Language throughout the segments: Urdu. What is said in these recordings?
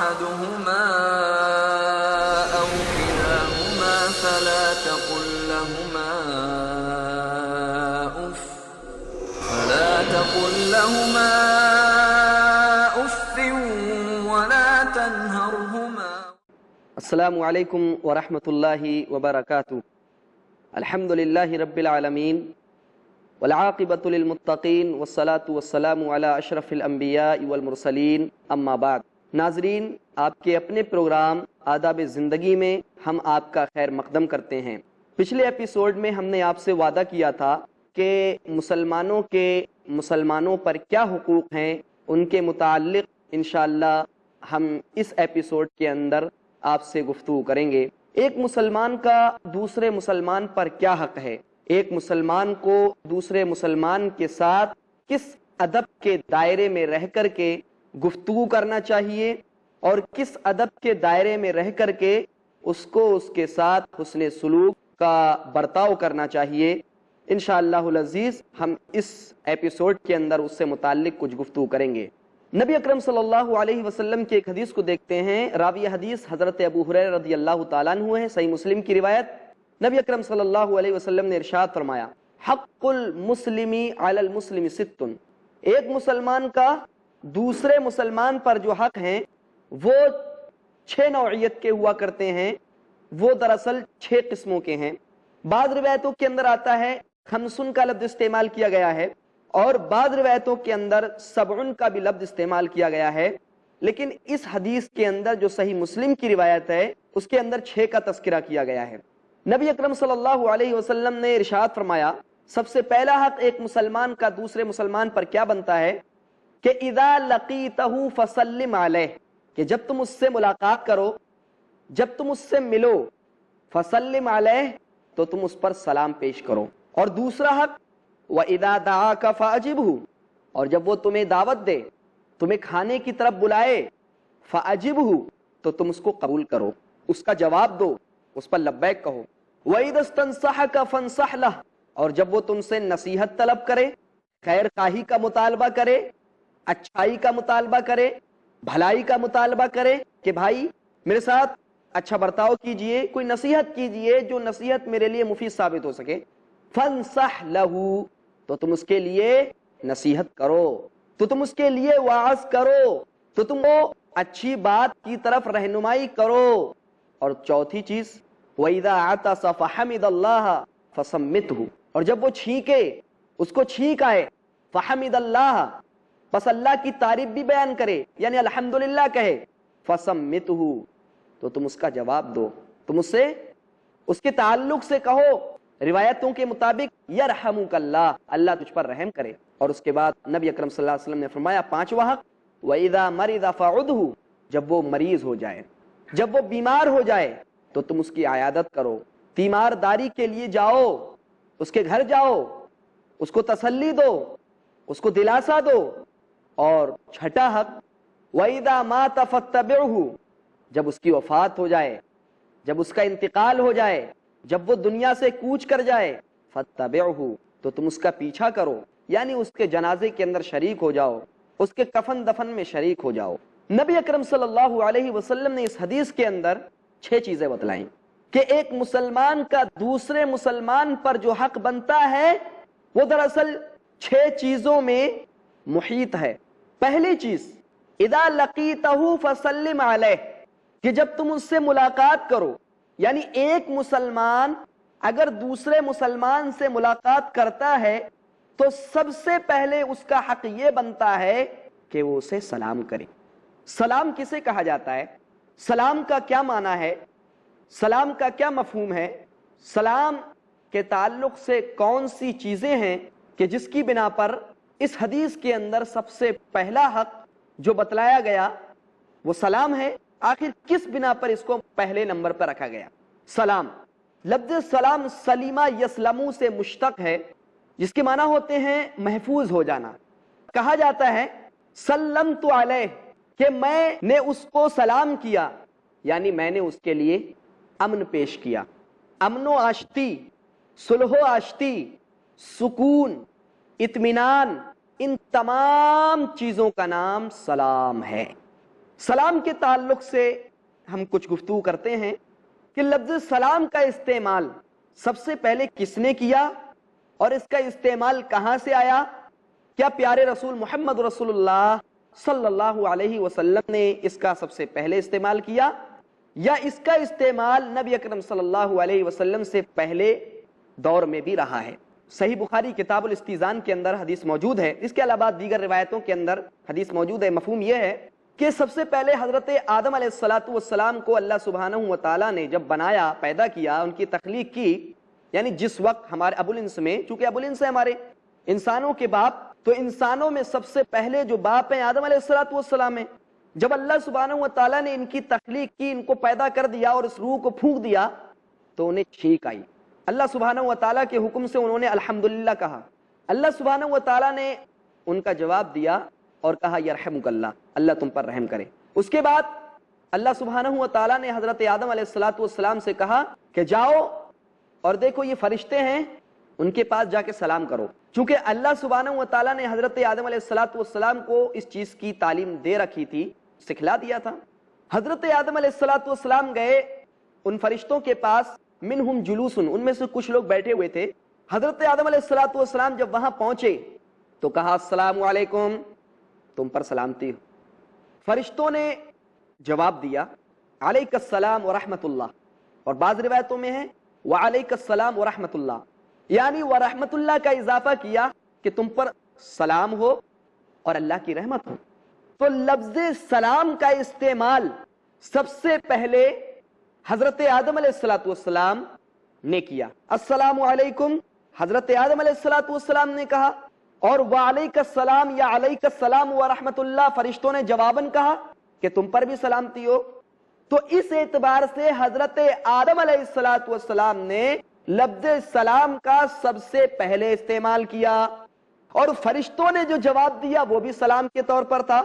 أحدهما أو كلاهما فلا تقل لهما أف ولا تنهرهما. السلام علیکم ورحمۃ اللہ وبرکاتہ. الحمد للہ رب العالمین والعاقبۃ للمتقین والصلاۃ والسلام علی اشرف الانبیاء والمرسلین، اما بعد. ناظرین، آپ کے اپنے پروگرام آداب زندگی میں ہم آپ کا خیر مقدم کرتے ہیں. پچھلے ایپیسوڈ میں ہم نے آپ سے وعدہ کیا تھا کہ مسلمانوں پر کیا حقوق ہیں، ان کے متعلق انشاءاللہ ہم اس ایپیسوڈ کے اندر آپ سے گفتگو کریں گے. ایک مسلمان کا دوسرے مسلمان پر کیا حق ہے، ایک مسلمان کو دوسرے مسلمان کے ساتھ کس ادب کے دائرے میں رہ کر کے گفتگو کرنا چاہیے اور کس ادب کے دائرے میں رہ کر کے اس کے ساتھ حسن سلوک کا برتاؤ کرنا چاہیے. انشاءاللہ العزیز ہم اس ایپیسوڈ کے اندر اس سے متعلق کچھ گفتگو کریں گے. نبی اکرم صلی اللہ علیہ وسلم کی ایک حدیث کو دیکھتے ہیں. راوی حدیث حضرت ابو ہریرہ رضی اللہ تعالیٰ عنہ ہے، صحیح مسلم کی روایت. نبی اکرم صلی اللہ علیہ وسلم نے ارشاد فرمایا، حق المسلم علی المسلم ست. ایک مسلمان کا دوسرے مسلمان پر جو حق ہیں وہ 6 نوعیت کے ہوا کرتے ہیں. وہ دراصل 6 قسموں کے ہیں. بعض روایتوں کے اندر آتا ہے 5 کا لفظ استعمال کیا گیا ہے اور بعض روایتوں کے اندر 7 کا بھی لفظ استعمال کیا گیا ہے. لیکن اس حدیث کے اندر جو صحیح مسلم کی روایت ہے اس کے اندر 6 کا تذکرہ کیا گیا ہے. نبی اکرم صلی اللہ علیہ وسلم نے ارشاد فرمایا، سب سے پہلا حق ایک مسلمان کا دوسرے مسلمان پر کیا بنتا ہے کہ اذا لقیتہ فسلم علیہ، کہ جب تم اس سے ملاقات کرو، جب تم اس سے ملو، فسلم علیہ، تو تم اس پر سلام پیش کرو. اور دوسرا حق وَإِذَا دَعَاكَ فَأَجِبْهُ، اور جب وہ تمہیں دعوت دے، تمہیں کھانے کی طرف بلائے، فَأَجِبْهُ، تو تم اس کو قبول کرو، اس کا جواب دو، اس پر لبیک کہو. وَإِذَا اسْتَنصَحَكَ فَانصَحْ لَهُ، اور جب وہ تم سے نصیحت طلب کرے، خیر خواہی کا مطالبہ کرے، اچھائی کا مطالبہ کرے، بھلائی کا مطالبہ کرے کہ بھائی میرے ساتھ اچھا برتاؤ کیجئے، کوئی نصیحت کیجئے جو نصیحت میرے لیے مفید ثابت ہو سکے، فَانصَحْ لَهُ، تو تم اس کے لیے نصیحت کرو، تو تم اس کے لیے وعظ کرو، تو تم وہ اچھی بات کی طرف رہنمائی کرو. اور چوتھی چیز وَإِذَا عَطَسَ فَحَمِدَ اللَّهَ فَسَمِّتْهُ، اور جب وہ چھینکے، اس کو چھینک آئے، فَحَمِدَ اللَّهَ، بس اللہ کی تعریف بھی بیان کرے، یعنی الحمدللہ کہے، فَسَمِّتْهُ، تو تم اس کا جواب دو، تم اس سے اس کے تعلق سے کہو روایتوں کے مطابق یرحمک اللہ، اللہ تجھ پر رحم کرے. اور اس کے بعد نبی اکرم صلی اللہ علیہ وسلم نے فرمایا 5واں حق وَإِذَا مَرِضَ فَعُدْهُ، جب وہ مریض ہو جائے، جب وہ بیمار ہو جائے تو تم اس کی عیادت کرو، تیمارداری کے لیے جاؤ، اس کے گھر جاؤ، اس کو تسلی دو، اس کو دلاسا دو. اور 6واں حق وَإِذَا مَاتَ فَاتَّبِعْهُ، جب اس کی وفات ہو جائے، جب اس کا انتقال ہو جائے، جب وہ دنیا سے کوچ کر جائے، فَاتَّبِعْهُ، تو تم اس کا پیچھا کرو، یعنی اس کے جنازے کے اندر شریک ہو جاؤ، اس کے کفن دفن میں شریک ہو جاؤ. نبی اکرم صلی اللہ علیہ وسلم نے اس حدیث کے اندر 6 چیزیں بتلائیں کہ ایک مسلمان کا دوسرے مسلمان پر جو حق بنتا ہے وہ دراصل 6 چیزوں میں محیط ہے. پہلی چیز اذا لقیتہ فسلم علیہ، کہ جب تم اس سے ملاقات کرو، یعنی ایک مسلمان اگر دوسرے مسلمان سے ملاقات کرتا ہے تو سب سے پہلے اس کا حق یہ بنتا ہے کہ وہ اسے سلام کرے. سلام کسے کہا جاتا ہے؟ سلام کا کیا معنی ہے؟ سلام کا کیا مفہوم ہے؟ سلام کے تعلق سے کون سی چیزیں ہیں کہ جس کی بنا پر اس حدیث کے اندر سب سے پہلا حق جو بتلایا گیا وہ سلام ہے؟ آخر کس بنا پر اس کو پہلے نمبر پر رکھا گیا؟ سلام، لفظ سلام سلیمہ یسلمو سے مشتق ہے، جس کے معنی ہوتے ہیں محفوظ ہو جانا. کہا جاتا ہے سلمت علیہ، کہ میں نے اس کو سلام کیا، یعنی میں نے اس کے لیے امن پیش کیا. امن و آشتی، صلح و آشتی، سکون، اطمینان، ان تمام چیزوں کا نام سلام ہے. سلام کے تعلق سے ہم کچھ گفتگو کرتے ہیں کہ لفظ سلام کا استعمال سب سے پہلے کس نے کیا اور اس کا استعمال کہاں سے آیا؟ کیا پیارے رسول محمد رسول اللہ صلی اللہ علیہ وسلم نے اس کا سب سے پہلے استعمال کیا، یا اس کا استعمال نبی اکرم صلی اللہ علیہ وسلم سے پہلے دور میں بھی رہا ہے؟ صحیح بخاری کتاب الاستیزان کے اندر حدیث موجود ہے، اس کے علاوہ دیگر روایتوں کے اندر حدیث موجود ہے۔ مفہوم یہ ہے کہ سب سے پہلے حضرت آدم علیہ السلام کو اللہ سبحانہ و تعالیٰ نے جب بنایا، پیدا کیا، ان کی تخلیق کی، یعنی جس وقت ہمارے ابوالانس میں، چونکہ ابوالانس ہے ہمارے انسانوں کے باپ، تو انسانوں میں سب سے پہلے جو باپ ہیں آدم علیہ السلام ہیں۔ جب اللہ سبحانہ و تعالیٰ نے ان کی تخلیق کی، ان کو پیدا کر دیا اور اس روح کو پھونک دیا تو انہیں چھینک آئی۔ اللہ سبحانہ و تعالیٰ کے حکم سے انہوں نے الحمدللہ کہا۔ اللہ سبحانہ و تعالیٰ نے ان کا جواب دیا اور کہا یرحمک اللہ، اللہ تم پر رحم کرے۔ اس کے بعد اللہ سبحانہ و تعالیٰ نے حضرت آدم علیہ السلام سے کہا کہ جاؤ اور دیکھو یہ فرشتے ہیں، ان کے پاس جا کے سلام کرو۔ چونکہ اللہ سبحانہ و تعالیٰ نے حضرت آدم علیہ السلام کو اس چیز کی تعلیم دے رکھی تھی، سکھلا دیا تھا۔ حضرت آدم علیہ السلام گئے ان فرشتوں کے پاس، منہم جلوسن، ان میں سے کچھ لوگ بیٹھے ہوئے تھے۔ حضرت آدم علیہ السلام جب وہاں پہنچے تو کہا السلام علیکم، تم پر سلامتی ہو۔ فرشتوں نے جواب دیا علیک السلام ورحمت اللہ، اور بعض روایتوں میں ہے وعلیک السلام ورحمت اللہ، یعنی ورحمت اللہ کا اضافہ کیا کہ تم پر سلام ہو اور اللہ کی رحمت ہو۔ تو لفظ سلام کا استعمال سب سے پہلے حضرت آدم علیہ السلام نے کیا۔ السلام علیکم حضرت آدم علیہ السلام نے کہا، اور وعلیک السلام یا علیک السلام ورحمت اللہ فرشتوں نے جواباً کہا کہ تم پر بھی سلامتی ہو۔ تو اس اعتبار سے حضرت آدم علیہ السلام نے لفظ سلام کا سب سے پہلے استعمال کیا، اور فرشتوں نے جو جواب دیا وہ بھی سلام کے طور پر تھا۔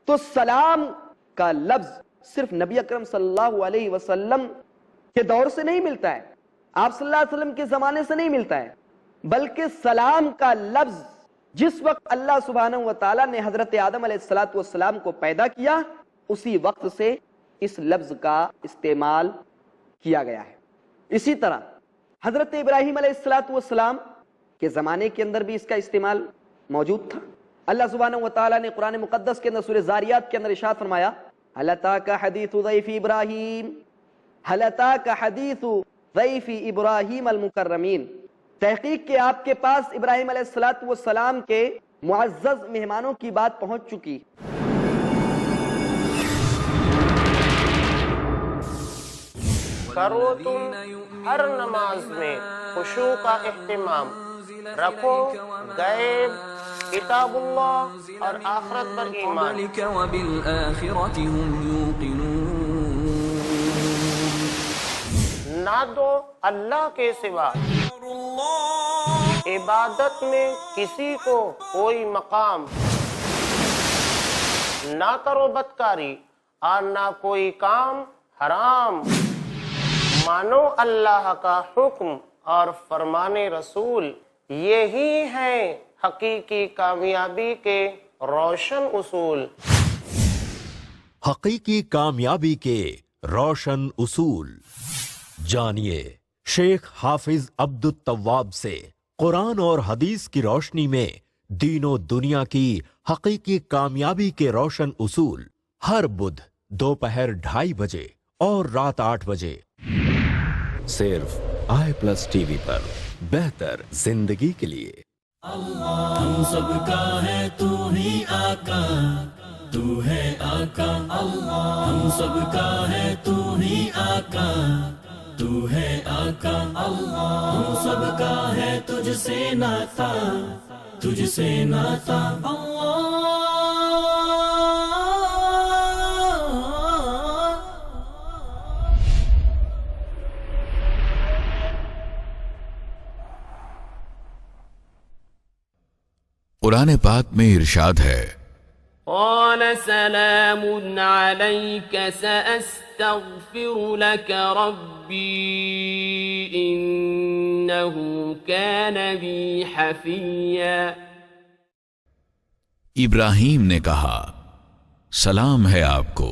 تو سلام کا لفظ صرف نبی اکرم صلی اللہ علیہ وسلم کے دور سے نہیں ملتا ہے، آپ صلی اللہ علیہ وسلم کے زمانے سے نہیں ملتا ہے، بلکہ سلام کا لفظ جس وقت اللہ سبحانہ و تعالیٰ نے حضرت آدم علیہ السلام کو پیدا کیا، اسی وقت سے اس لفظ کا استعمال کیا گیا ہے۔ اسی طرح حضرت ابراہیم علیہ السلام کے زمانے کے اندر بھی اس کا استعمال موجود تھا۔ اللہ سبحانہ و تعالیٰ نے قرآن مقدس کے اندر سورہ زاریات کے اندر ارشاد فرمایا هل أتاك حديث ضيف إبراهيم هل أتاك حديث ضيف إبراهيم المكرمين، تحقیق کہ آپ کے پاس ابراہیم علیہ السلام کے معزز مہمانوں کی بات پہنچ چکی۔ کرو تم ہر نماز میں خشوع کا اہتمام، رکھو غیب، کتاب اللہ اور آخرت پر ایمان۔ وبالآخرة هم يوقنون۔ نہ دو اللہ کے سوا عبادت میں کسی کو کوئی مقام، نہ کرو بدکاری اور نہ کوئی کام حرام، مانو اللہ کا حکم اور فرمان رسول، یہی ہیں حقیقی کامیابی کے روشن اصول۔ حقیقی کامیابی کے روشن اصول جانیے شیخ حافظ عبد التواب سے قرآن اور حدیث کی روشنی میں دین و دنیا کی حقیقی کامیابی کے روشن اصول، ہر بدھ دوپہر 2:30 بجے اور رات 8 بجے، صرف i+ ٹی وی پر، بہتر زندگی کے لیے۔ ہم سب کا ہے تو ہی آقا، تو ہے آقا اللہ، ہم سب کا ہے تو ہی آقا، تو ہے آقا اللہ، ہم سب کا ہے تجھ سے ناتا، تجھ سے ناتا اللہ۔ قرآن پاک میں ارشاد ہے، قال سلام عليك سأستغفر لك ربي إنه كان بي حفيا۔ ابراہیم نے کہا سلام ہے آپ کو،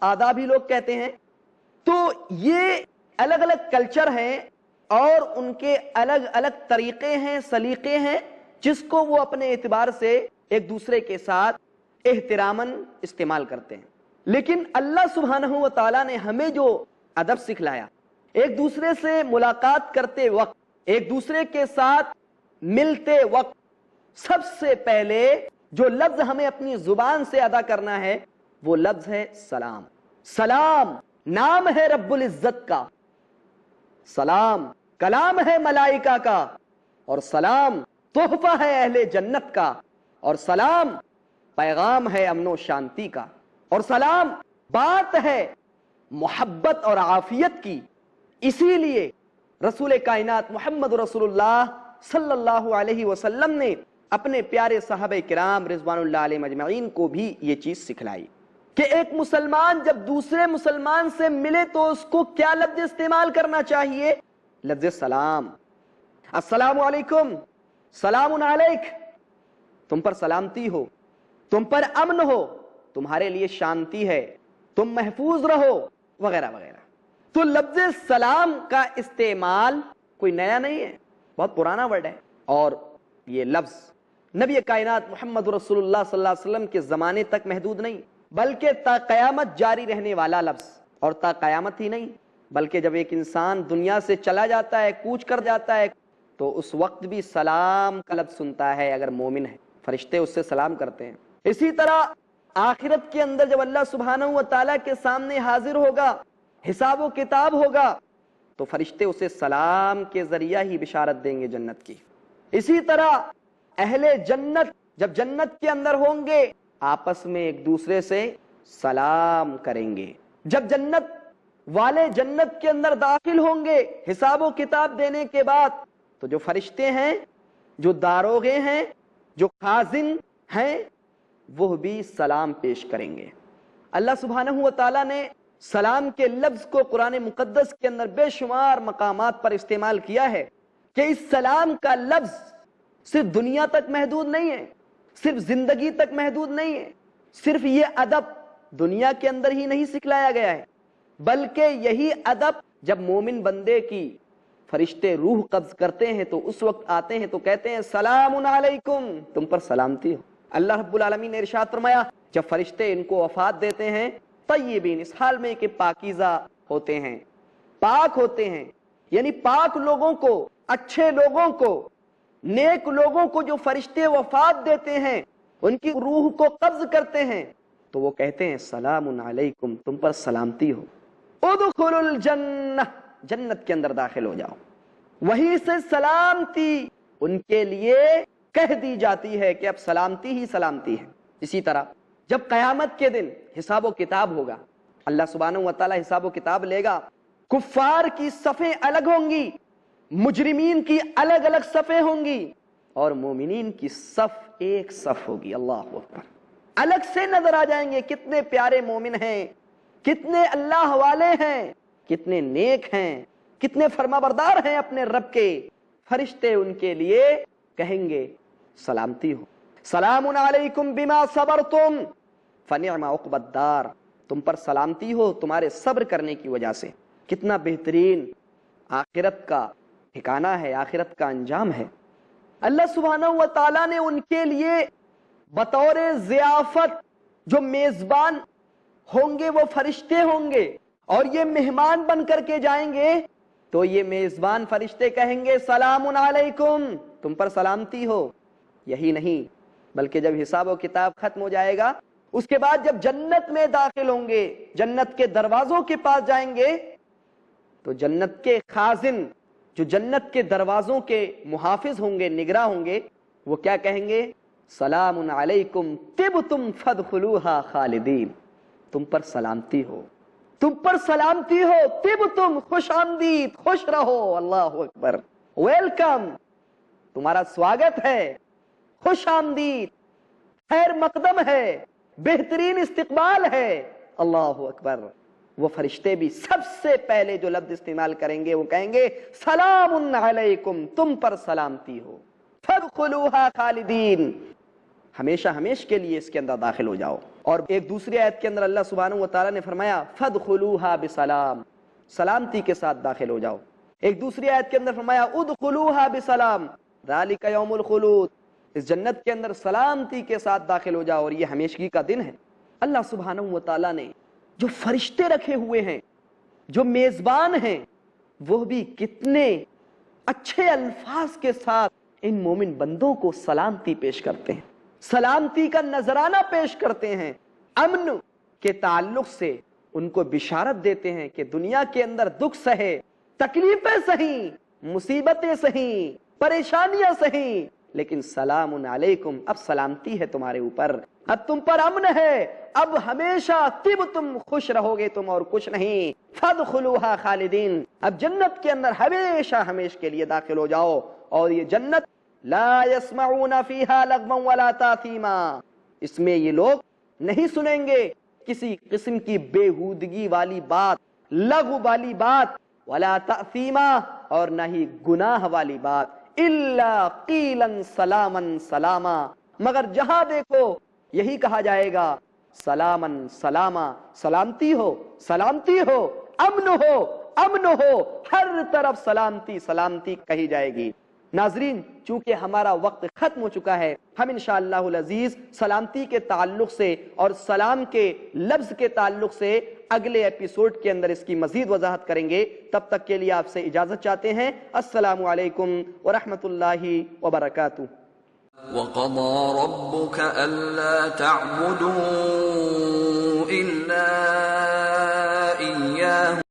آداب ہی لوگ کہتے ہیں. تو یہ الگ الگ کلچر ہیں اور ان کے الگ الگ طریقے ہیں, سلیقے ہیں, جس کو وہ اپنے اعتبار سے ایک دوسرے کے ساتھ احتراماً استعمال کرتے ہیں. لیکن اللہ سبحانہ و تعالیٰ نے ہمیں جو ادب سکھلایا, ایک دوسرے سے ملاقات کرتے وقت, ایک دوسرے کے ساتھ ملتے وقت, سب سے پہلے جو لفظ ہمیں اپنی زبان سے ادا کرنا ہے وہ لفظ ہے سلام. سلام نام ہے رب العزت کا, سلام کلام ہے ملائکہ کا, اور سلام تحفہ ہے اہل جنت کا, اور سلام پیغام ہے امن و شانتی کا, اور سلام بات ہے محبت اور عافیت کی. اسی لیے رسول کائنات محمد رسول اللہ صلی اللہ علیہ وسلم نے اپنے پیارے صحابہ کرام رضوان اللہ علیہ مجمعین کو بھی یہ چیز سکھلائی کہ ایک مسلمان جب دوسرے مسلمان سے ملے تو اس کو کیا لفظ استعمال کرنا چاہیے؟ لفظ سلام. السلام علیکم, سلام علیک, تم پر سلامتی ہو, تم پر امن ہو, تمہارے لیے شانتی ہے, تم محفوظ رہو, وغیرہ وغیرہ. تو لفظ سلام کا استعمال کوئی نیا نہیں ہے, بہت پرانا ورڈ ہے. اور یہ لفظ نبی کائنات محمد رسول اللہ صلی اللہ علیہ وسلم کے زمانے تک محدود نہیں, بلکہ تا قیامت جاری رہنے والا لفظ. اور تا قیامت ہی نہیں بلکہ جب ایک انسان دنیا سے چلا جاتا ہے, کوچ کر جاتا ہے, تو اس وقت بھی سلام کا لفظ سنتا ہے. اگر مومن ہے فرشتے اس سے سلام کرتے ہیں. اسی طرح آخرت کے اندر جب اللہ سبحانہ و تعالیٰ کے سامنے حاضر ہوگا, حساب و کتاب ہوگا, تو فرشتے اسے سلام کے ذریعہ ہی بشارت دیں گے جنت کی. اسی طرح اہل جنت جب جنت کے اندر ہوں گے آپس میں ایک دوسرے سے سلام کریں گے. جب جنت والے جنت کے اندر داخل ہوں گے حساب و کتاب دینے کے بعد, تو جو فرشتے ہیں, جو داروغے ہیں, جو خازن ہیں, وہ بھی سلام پیش کریں گے. اللہ سبحانہ و تعالیٰ نے سلام کے لفظ کو قرآن مقدس کے اندر بے شمار مقامات پر استعمال کیا ہے کہ اس سلام کا لفظ صرف دنیا تک محدود نہیں ہے, صرف زندگی تک محدود نہیں ہے, صرف یہ ادب دنیا کے اندر ہی نہیں سکھلایا گیا ہے, بلکہ یہی ادب جب مومن بندے کی فرشتے روح قبض کرتے ہیں تو اس وقت آتے ہیں تو کہتے ہیں سلام علیکم, تم پر سلامتی ہو. اللہ رب العالمین نے ارشاد فرمایا جب فرشتے ان کو وفات دیتے ہیں طیبین, اس حال میں کہ پاکیزہ ہوتے ہیں, پاک ہوتے ہیں, یعنی پاک لوگوں کو, اچھے لوگوں کو, نیک لوگوں کو جو فرشتے وفات دیتے ہیں, ان کی روح کو قبض کرتے ہیں, تو وہ کہتے ہیں سلام علیکم, تم پر سلامتی ہو. ادخلوا الجنہ, جنت کے اندر داخل ہو جاؤ. وہیں سے سلامتی ان کے لیے کہہ دی جاتی ہے کہ اب سلامتی ہی سلامتی ہے. اسی طرح جب قیامت کے دن حساب و کتاب ہوگا, اللہ سبحانہ و تعالیٰ حساب و کتاب لے گا, کفار کی صفیں الگ ہوں گی, مجرمین کی الگ الگ صفیں ہوں گی, اور مومنین کی صف ایک صف ہوگی. اللہ اکبر. الگ سے نظر آ جائیں گے کتنے پیارے مومن ہیں, کتنے اللہ والے ہیں, کتنے نیک ہیں, کتنے فرما بردار ہیں اپنے رب کے. فرشتے ان کے لیے کہیں گے سلامتی ہو, سلام علیکم بما صبرتم فنعم عقبی الدار, تم پر سلامتی ہو تمہارے صبر کرنے کی وجہ سے. کتنا بہترین آخرت کا ٹھکانہ ہے, آخرت کا انجام ہے. اللہ سبحانہ و تعالیٰ نے ان کے لیے بطور ضیافت جو میزبان ہوں گے وہ فرشتے ہوں گے, اور یہ مہمان بن کر کے جائیں گے, تو یہ میزبان فرشتے کہیں گے سلام علیکم, تم پر سلامتی ہو. یہی نہیں بلکہ جب حساب و کتاب ختم ہو جائے گا, اس کے بعد جب جنت میں داخل ہوں گے, جنت کے دروازوں کے پاس جائیں گے, تو جنت کے خازن جو جنت کے دروازوں کے محافظ ہوں گے, نگراں ہوں گے, وہ کیا کہیں گے سلام علیکم طبتم فادخلوها خالدین, تم پر سلامتی ہو, تم پر سلامتی ہو, طبتم خوش آمدید, خوش رہو. اللہ اکبر. ویلکم, تمہارا سواگت ہے, خوش آمدید, خیر مقدم ہے, بہترین استقبال ہے. اللہ اکبر. وہ فرشتے بھی سب سے پہلے جو لفظ استعمال کریں گے وہ کہیں گے سلام علیکم, تم پر سلامتی ہو, فادخلوها خالدین, ہمیشہ ہمیش کے لیے اس کے اندر داخل ہو جاؤ. اور ایک دوسری آیت کے اندر اللہ سبحانہ و تعالیٰ نے فرمایا فادخلوها بسلام، سلامتی کے ساتھ داخل ہو جاؤ۔ ایک دوسری آیت کے اندر فرمایا ادخلوها بسلام ذالک یوم الخلود، اس جنت کے اندر سلامتی کے ساتھ داخل ہو جاؤ، اور یہ ہمیشگی کا دن ہے۔ اللہ سبحانہ و تعالیٰ نے جو فرشتے رکھے ہوئے ہیں، جو میزبان ہیں، وہ بھی کتنے اچھے الفاظ کے ساتھ ان مومن بندوں کو سلامتی پیش کرتے ہیں، سلامتی کا نذرانہ پیش کرتے ہیں، امن کے تعلق سے ان کو بشارت دیتے ہیں کہ دنیا کے اندر دکھ سہے، تکلیفیں سہیں، مصیبتیں سہیں، پریشانیاں سہیں، لیکن سلام علیکم، اب سلامتی ہے تمہارے اوپر، اب تم پر امن ہے، اب ہمیشہ طب تم خوش رہو گے تم اور کچھ نہیں، فادخلوها خالدین، اب جنت کے اندر ہمیشہ ہمیش کے لیے داخل ہو جاؤ۔ اور یہ جنت لا يسمعون فيها لغوا ولا تاثیما، اس میں یہ لوگ نہیں سنیں گے کسی قسم کی بےہودگی والی بات، لغو والی بات، ولا تاثیما، اور نہ ہی گناہ والی بات، الا قیلا سلاما سلاما، مگر جہاں دیکھو یہی کہا جائے گا سلاما سلاما، سلامتی ہو، سلامتی ہو، امن ہو، امن ہو، ہر طرف سلامتی سلامتی کہی جائے گی۔ ناظرین، چونکہ ہمارا وقت ختم ہو چکا ہے، ہم انشاءاللہ العزیز سلامتی کے تعلق سے اور سلام کے لفظ کے تعلق سے اگلے ایپیسوڈ کے اندر اس کی مزید وضاحت کریں گے۔ تب تک کے لیے آپ سے اجازت چاہتے ہیں۔ السلام علیکم ورحمۃ اللہ وبرکاتہ۔ وَقَضَى رَبُّكَ أَلَّا تَعْبُدُوا إِلَّا إِيَّاهُ